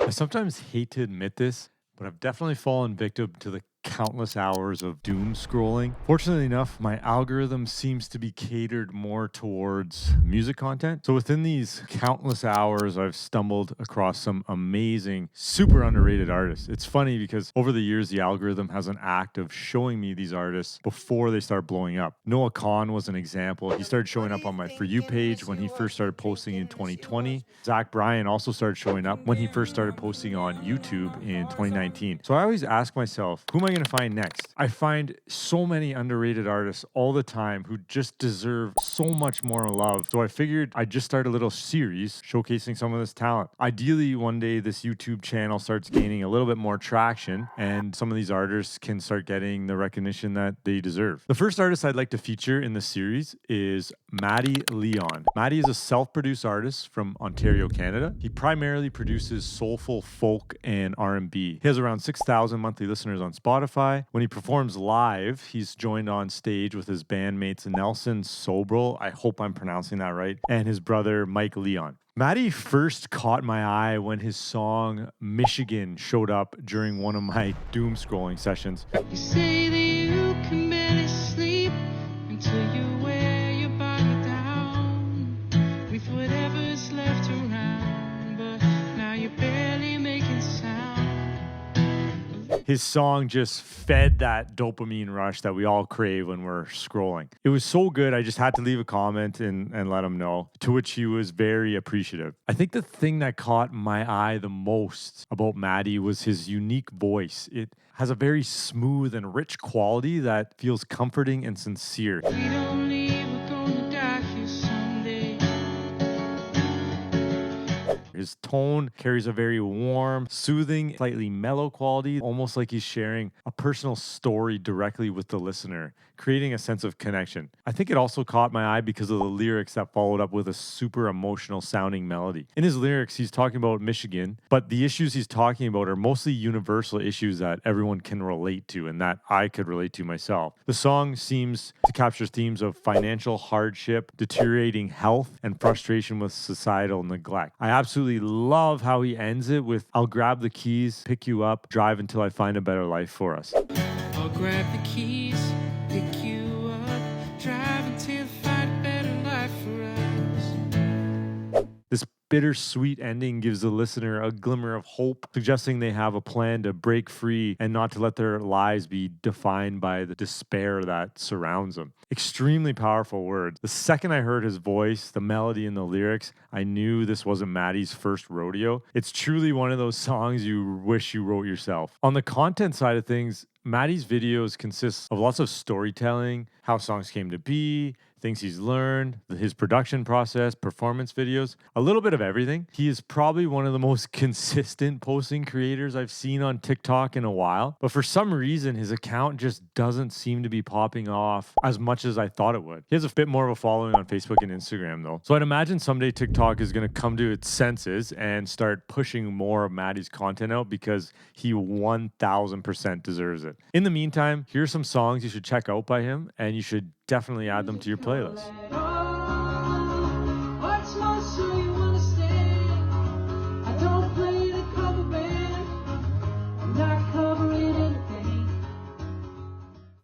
I sometimes hate to admit this, but I've definitely fallen victim to the countless hours of doom scrolling. Fortunately enough, my algorithm seems to be catered more towards music content. So within these countless hours, I've stumbled across some amazing, super underrated artists. It's funny because over the years, the algorithm has an act of showing me these artists before they start blowing up. Noah Kahan was an example. He started showing up on my For You page when he first started posting in 2020. Zach Bryan also started showing up when he first started posting on YouTube in 2019. So I always ask myself, who am I going to find next? I find so many underrated artists all the time who just deserve so much more love. So I figured I'd just start a little series showcasing some of this talent. Ideally, one day this YouTube channel starts gaining a little bit more traction and some of these artists can start getting the recognition that they deserve. The first artist I'd like to feature in this series is Mattie Leon. Mattie is a self-produced artist from Ontario, Canada. He primarily produces soulful folk and R&B. He has around 6,000 monthly listeners on Spotify. When he performs live, he's joined on stage with his bandmates Nelson Sobral, I hope I'm pronouncing that right, and his brother Mike Leon. Mattie first caught my eye when his song Michigan showed up during one of my doom scrolling sessions. You say that you can barely sleep until you wear your body down with whatever's left around, but now you're barely making sound. His song just fed that dopamine rush that we all crave when we're scrolling. It was so good, I just had to leave a comment and let him know, to which he was very appreciative. I think the thing that caught my eye the most about Mattie was his unique voice. It has a very smooth and rich quality that feels comforting and sincere. We don't leave, we're gonna die here someday. His tone carries a very warm, soothing, slightly mellow quality, almost like he's sharing a personal story directly with the listener, creating a sense of connection. I think it also caught my eye because of the lyrics that followed up with a super emotional sounding melody. In his lyrics, he's talking about Michigan, but the issues he's talking about are mostly universal issues that everyone can relate to and that I could relate to myself. The song seems to capture themes of financial hardship, deteriorating health, and frustration with societal neglect. I absolutely love how he ends it with, "I'll grab the keys, pick you up, drive until I find a better life for us." I'll grab the keys, pick you up, drive until I find a better life for us. This bittersweet ending gives the listener a glimmer of hope, suggesting they have a plan to break free and not to let their lives be defined by the despair that surrounds them. Extremely powerful words. The second I heard his voice, the melody, and the lyrics, I knew this wasn't Mattie's first rodeo. It's truly one of those songs you wish you wrote yourself. On the content side of things, Mattie's videos consist of lots of storytelling, how songs came to be, things he's learned, his production process, performance videos, a little bit of everything. He is probably one of the most consistent posting creators I've seen on TikTok in a while, but for some reason, his account just doesn't seem to be popping off as much as I thought it would. He has a bit more of a following on Facebook and Instagram though. So I'd imagine someday TikTok is going to come to its senses and start pushing more of Mattie's content out because he 1000% deserves it. In the meantime, here's some songs you should check out by him, and you should definitely add them to your playlist.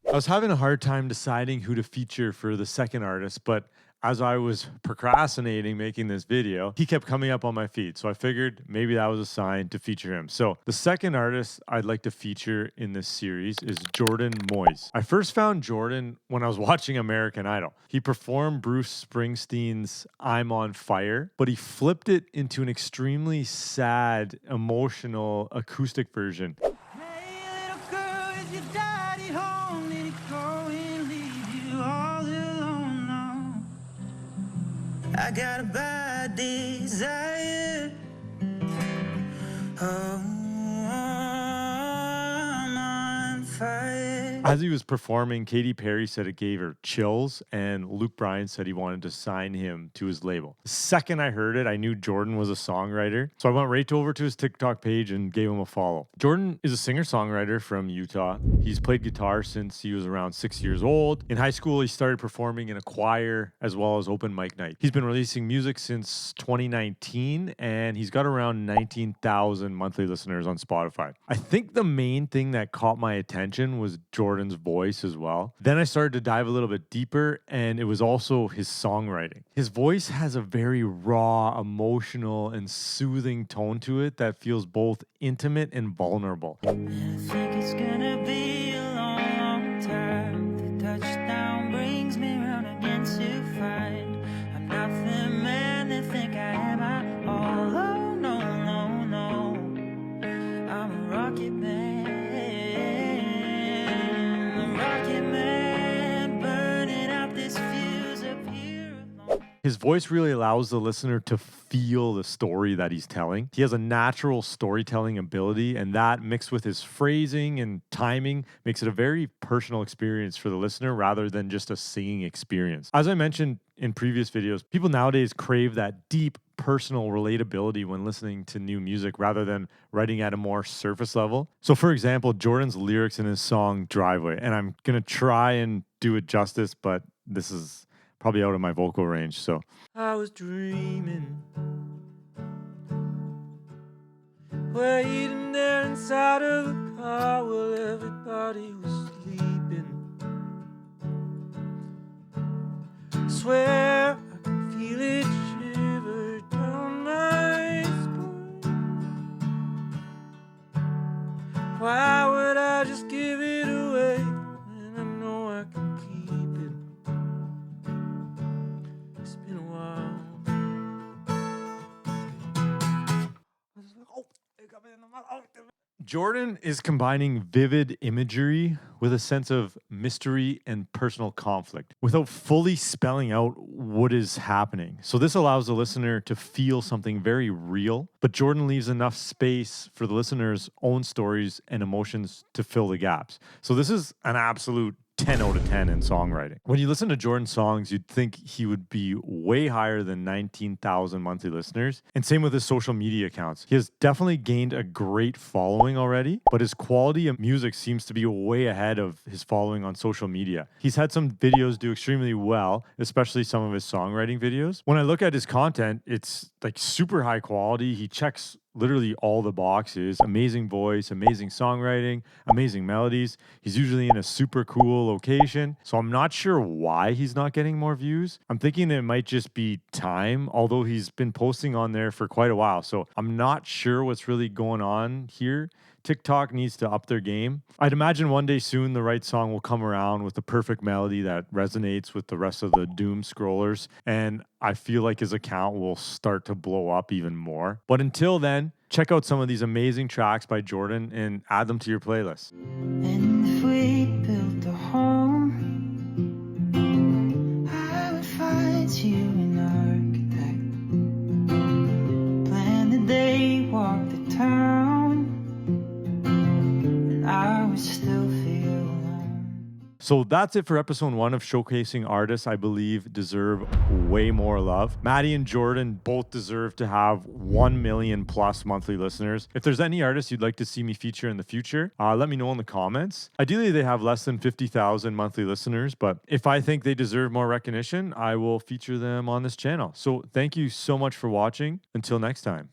I was having a hard time deciding who to feature for the second artist, but as I was procrastinating making this video, he kept coming up on my feed. So I figured maybe that was a sign to feature him. So the second artist I'd like to feature in this series is Jordan Moyes. I first found Jordan when I was watching American Idol. He performed Bruce Springsteen's I'm on Fire, but he flipped it into an extremely sad, emotional acoustic version. Hey, little girl, is your daddy home? Did he go and leave you all alone now? I got a bad desire. Oh, I'm on fire. I As he was performing, Katy Perry said it gave her chills, and Luke Bryan said he wanted to sign him to his label. The second I heard it, I knew Jordan was a songwriter, so I went right over to his TikTok page and gave him a follow. Jordan is a singer-songwriter from Utah. He's played guitar since he was around 6 years old. In high school, he started performing in a choir as well as open mic night. He's been releasing music since 2019, and he's got around 19,000 monthly listeners on Spotify. I think the main thing that caught my attention was Jordan's voice as well. Then I started to dive a little bit deeper, and it was also his songwriting. His voice has a very raw, emotional, and soothing tone to it that feels both intimate and vulnerable. I think it's gonna be a long, long time. The touchdown brings me round again to find I'm not the man they think I am at all. Oh, no, no, no. I'm a rocket man. A rocket man burning out this fuse up here alone. His voice really allows the listener to feel the story that he's telling. He has a natural storytelling ability, and that mixed with his phrasing and timing makes it a very personal experience for the listener rather than just a singing experience. As I mentioned in previous videos, people nowadays crave that deep personal relatability when listening to new music rather than writing at a more surface level. So for example, Jordan's lyrics in his song Driveway, and I'm going to try and do it justice, but this is probably out of my vocal range. So I was dreaming, waiting there inside of the car while everybody was sleeping. Swear I could feel it shiver down my spine. Why would I just give it away when I know I can keep it? It's been a while. Jordan is combining vivid imagery with a sense of mystery and personal conflict without fully spelling out what is happening. So this allows the listener to feel something very real, but Jordan leaves enough space for the listener's own stories and emotions to fill the gaps. So this is an absolute 10 out of 10 in songwriting. When you listen to Jordan's songs, you'd think he would be way higher than 19,000 monthly listeners. And same with his social media accounts. He has definitely gained a great following already, but his quality of music seems to be way ahead of his following on social media. He's had some videos do extremely well, especially some of his songwriting videos. When I look at his content, it's like super high quality. He checks literally all the boxes. Amazing voice, amazing songwriting, amazing melodies. He's usually in a super cool location. So I'm not sure why he's not getting more views. I'm thinking it might just be time, although he's been posting on there for quite a while. So I'm not sure what's really going on here. TikTok needs to up their game. I'd imagine one day soon the right song will come around with the perfect melody that resonates with the rest of the doom scrollers, and I feel like his account will start to blow up even more. But until then, check out some of these amazing tracks by Jordan and add them to your playlist. And if we built a home, I would find you an architect. Plan the day, walk the town, and I would still feel alone. So that's it for episode 1 of showcasing artists I believe deserve way more love. Mattie and Jordan both deserve to have 1 million plus monthly listeners. If there's any artists you'd like to see me feature in the future, let me know in the comments. Ideally, they have less than 50,000 monthly listeners, but if I think they deserve more recognition, I will feature them on this channel. So thank you so much for watching. Until next time.